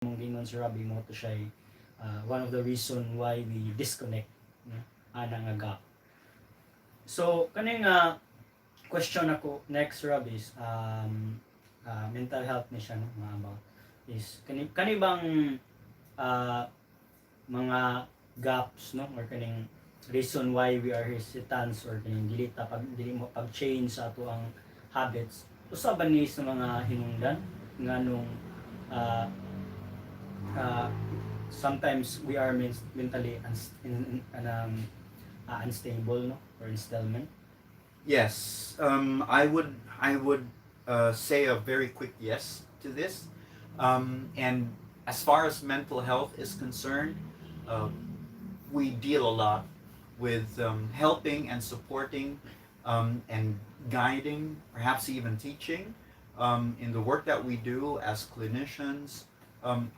mong gingon si Robbie mo to siya one of the reason why we disconnect no ana nga gap. So kani nga question ako next Rob is mental health ni siya no mga about is kani bang uh, mga gaps no or kaning reason why we are hesitants or kaning dili mo pag change sa ato ang habits usa ba ni sa mga hinungdan nganong uh, uh, sometimes we are mentally unstable no or installment. Yes, I would say a very quick yes to this. And as far as mental health is concerned, uh, we deal a lot with helping and supporting and guiding, perhaps even teaching in the work that we do as clinicians,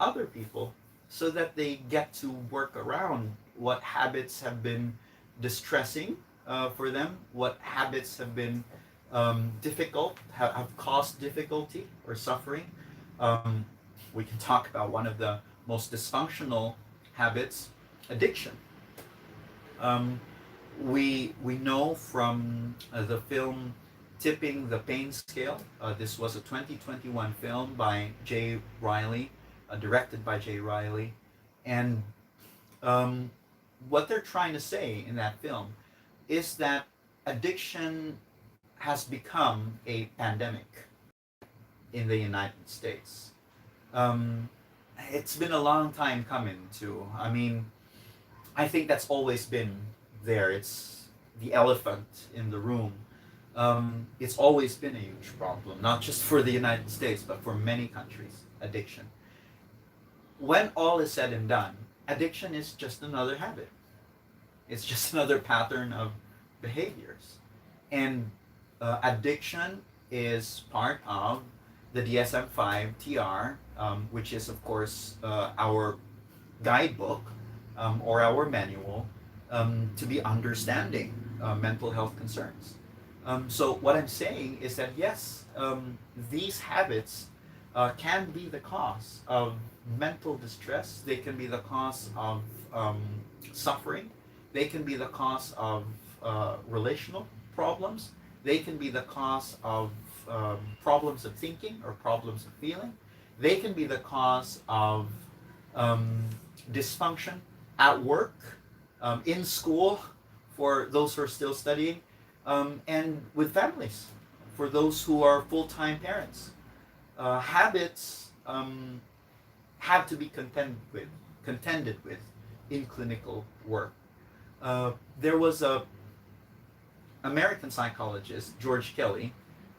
other people, so that they get to work around what habits have been distressing for them, what habits have been difficult, have caused difficulty or suffering. Um, we can talk about one of the most dysfunctional habits, addiction. Um, we know from the film Tipping the Pain Scale. This was a 2021 film by Jay Riley, directed by Jay Riley, and um, what they're trying to say in that film is that addiction has become a pandemic in the United States. Um, it's been a long time coming, too. I mean, I think that's always been there. It's the elephant in the room. It's always been a huge problem, not just for the United States, but for many countries, addiction. When all is said and done, addiction is just another habit. It's just another pattern of behaviors. And addiction is part of the DSM-5 TR, which is, of course, our guidebook or our manual to be understanding mental health concerns. So what I'm saying is that yes, these habits can be the cause of mental distress. They can be the cause of suffering. They can be the cause of relational problems. They can be the cause of problems of thinking or problems of feeling. They can be the cause of um, dysfunction at work, in school, for those who are still studying, and with families, for those who are full-time parents. Habits have to be contended with in clinical work. There was a American psychologist, George Kelly,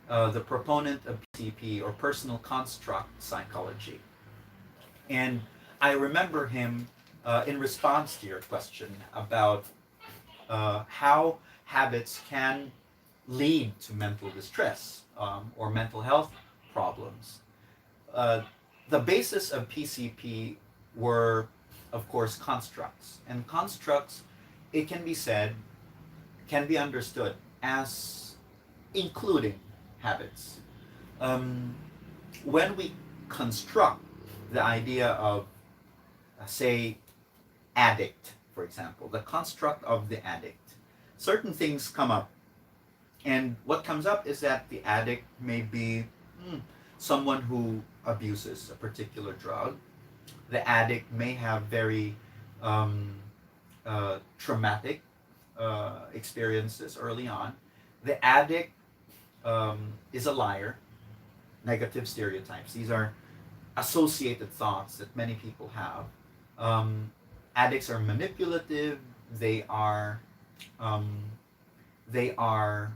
the proponent of PCP or personal construct psychology. And I remember him in response to your question about how habits can lead to mental distress or mental health problems. Uh, the basis of PCP were, of course, constructs. And constructs, it can be said, can be understood as including habits. Um, when we construct the idea of, say, addict, for example, the construct of the addict, certain things come up. And what comes up is that the addict may be someone who abuses a particular drug. The addict may have very traumatic experiences early on. The addict is a liar, negative stereotypes. These are associated thoughts that many people have. Um, Addicts are manipulative. They are um, they are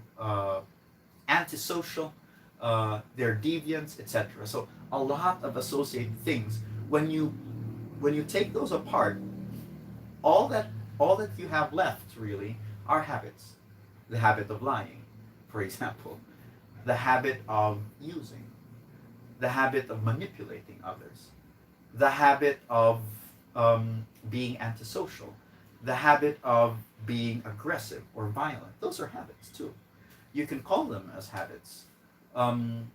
antisocial. They're deviants, etc. So a lot of associated things. When you take those apart, all that all that you have left really are habits. The habit of lying, for example, the habit of using, the habit of manipulating others, the habit of being antisocial, the habit of being aggressive or violent. Those are habits too. You can call them as habits. Um,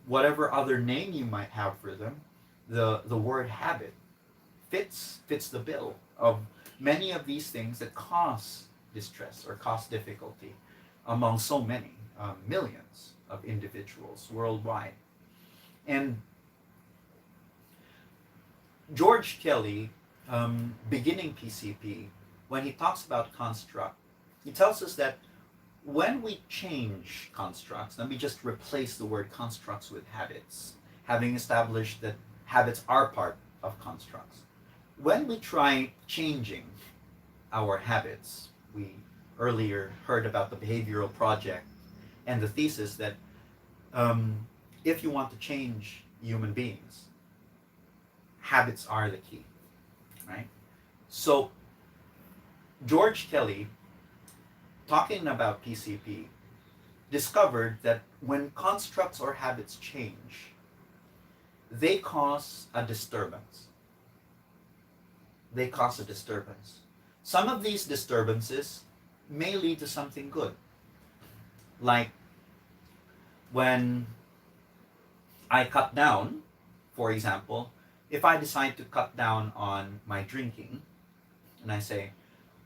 Whatever other name you might have for them, the word habit fits the bill of many of these things that cause distress or cause difficulty among so many millions of individuals worldwide. And George Kelly, beginning PCP, when he talks about construct, he tells us that when we change constructs, let me just replace the word constructs with habits, having established that habits are part of constructs. When we try changing our habits, we earlier heard about the behavioral project and the thesis that if you want to change human beings, habits are the key, right? So George Kelly, talking about PCP, discovered that when constructs or habits change, they cause a disturbance. They cause a disturbance. Some of these disturbances may lead to something good. Like when I cut down, for example, if I decide to cut down on my drinking, and I say,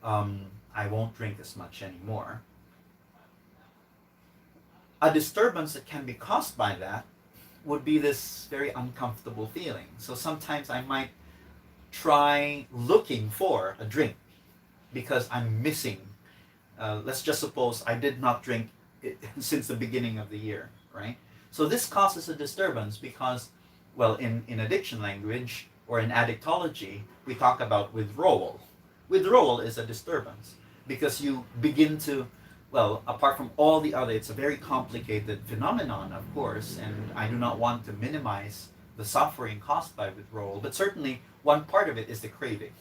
I won't drink as much anymore, a disturbance that can be caused by that would be this very uncomfortable feeling. So sometimes I might try looking for a drink because I'm missing. Let's just suppose I did not drink since the beginning of the year, right? So this causes a disturbance because, well, in addiction language or in addictology, we talk about withdrawal. Withdrawal is a disturbance because you begin to, well, apart from all the other, it's a very complicated phenomenon, of course, and I do not want to minimize the suffering caused by withdrawal, but certainly one part of it is the craving.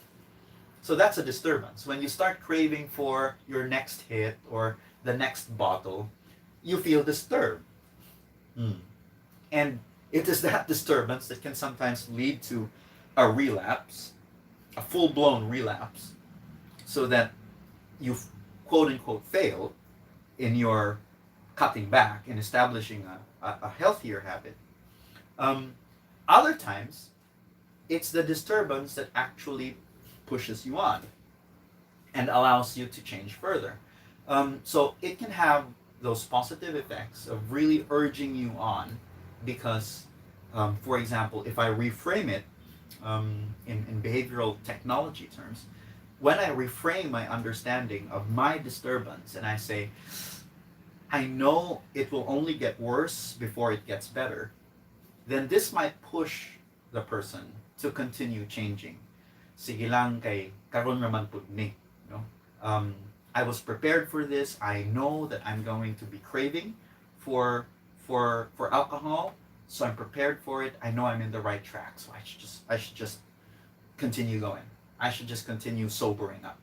So that's a disturbance. When you start craving for your next hit or the next bottle, you feel disturbed. And it is that disturbance that can sometimes lead to a relapse, a full-blown relapse, so that you quote unquote fail in your cutting back and establishing a healthier habit. Other times, it's the disturbance that actually pushes you on and allows you to change further. So it can have those positive effects of really urging you on because, for example, if I reframe it in behavioral technology terms, when I reframe my understanding of my disturbance and I say, I know it will only get worse before it gets better, then this might push the person to continue changing. Sige lang kay karon naman pud ni, no? I was prepared for this. I know that I'm going to be craving for alcohol, so I'm prepared for it. I know I'm in the right track, so I should just continue going. I should just continue sobering up.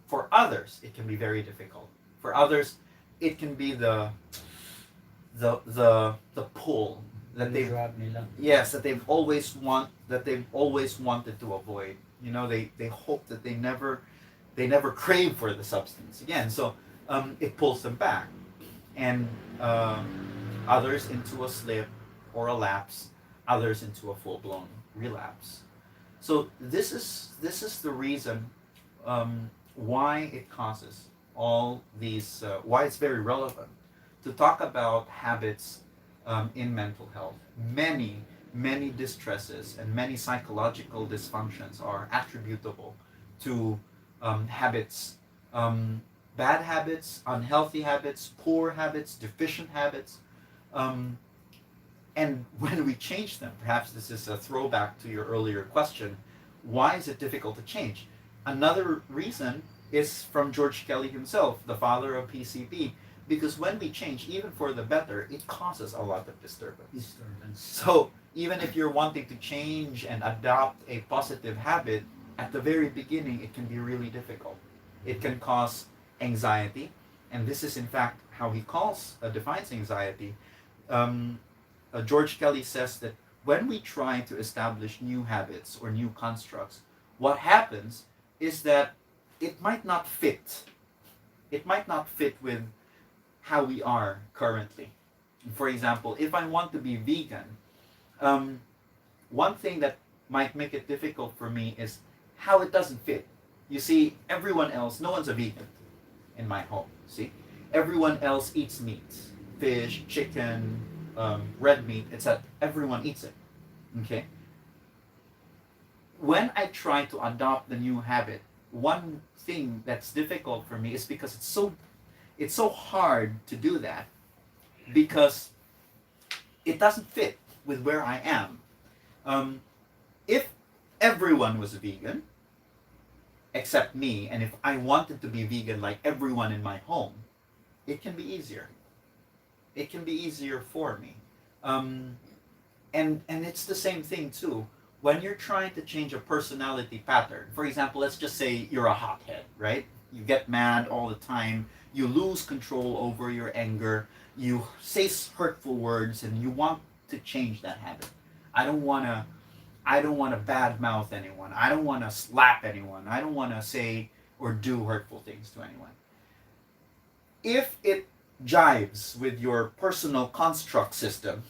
For others, it can be very difficult. For others, it can be the pull that they yes that they've always wanted to avoid. You know, they hope that they never crave for the substance again. So it pulls them back, and others into a slip or a lapse, others into a full blown relapse. So this is the reason why it causes all these, why it's very relevant to talk about habits in mental health. Many distresses and many psychological dysfunctions are attributable to habits, bad habits, unhealthy habits, poor habits, deficient habits. And when we change them, perhaps this is a throwback to your earlier question, why is it difficult to change? Another reason is from George Kelly himself, the father of PCP, because when we change, even for the better, it causes a lot of disturbance. So even if you're wanting to change and adopt a positive habit, at the very beginning, it can be really difficult. It can cause anxiety, and this is in fact how he defines anxiety. George Kelly says that when we try to establish new habits or new constructs, what happens is that it might not fit. It might not fit with how we are currently. For example, if I want to be vegan, one thing that might make it difficult for me is how it doesn't fit. You see, everyone else, no one's a vegan in my home. See, everyone else eats meat, fish, chicken, red meat. It's that everyone eats it. Okay. When I try to adopt the new habit, one thing that's difficult for me is because it's so hard to do that because it doesn't fit with where I am. If everyone was vegan except me, and if I wanted to be vegan like everyone in my home, it can be easier. It can be easier for me. And it's the same thing too. When you're trying to change a personality pattern, for example, let's just say you're a hothead, right? You get mad all the time, you lose control over your anger, you say hurtful words, and you want to change that habit. I don't want to badmouth anyone. I don't want to slap anyone. I don't want to say or do hurtful things to anyone. If it jives with your personal construct system,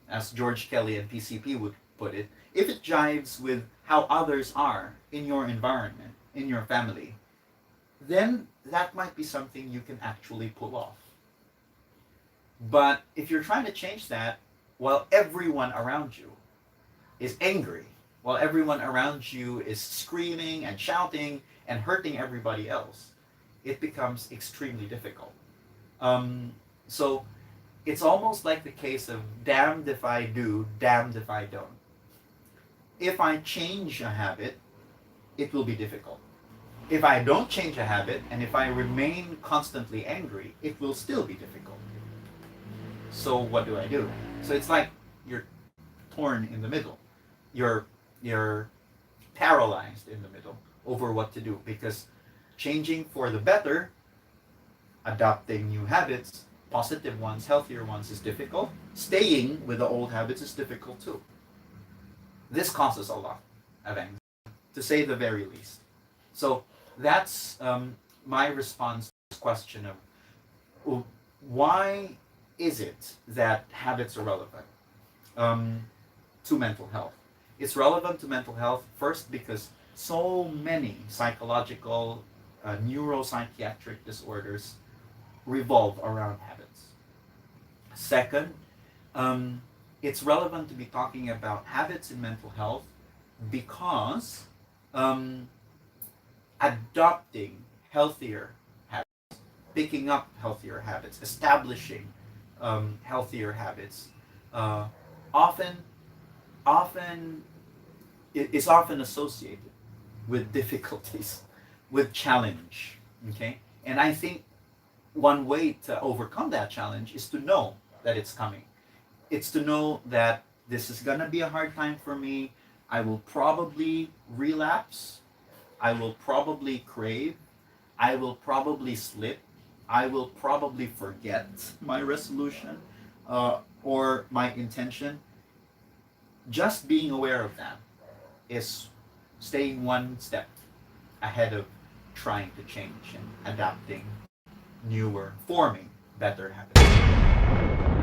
as George Kelly and PCP would put it, if it jives with how others are in your environment, in your family, then that might be something you can actually pull off. But if you're trying to change that while everyone around you is angry, while everyone around you is screaming and shouting and hurting everybody else, it becomes extremely difficult. So it's almost like the case of damned if I do, damned if I don't. If I change a habit, it will be difficult. If I don't change a habit, and if I remain constantly angry, it will still be difficult. So what do I do? So it's like you're torn in the middle. You're paralyzed in the middle over what to do, because changing for the better, adopting new habits, positive ones, healthier ones, is difficult. Staying with the old habits is difficult too. This causes a lot of anxiety, to say the very least. So that's my response to this question of why is it that habits are relevant to mental health? It's relevant to mental health first because so many psychological, neuropsychiatric disorders revolve around habits. Second, it's relevant to be talking about habits in mental health because adopting healthier habits, picking up healthier habits, establishing healthier habits, often is often associated with difficulties, with challenge. Okay, and I think one way to overcome that challenge is to know that it's coming. It's to know that this is gonna be a hard time for me. I will probably relapse. I will probably crave. I will probably slip. I will probably forget my resolution or my intention. Just being aware of that is staying one step ahead of trying to change and adapting newer, forming better habits.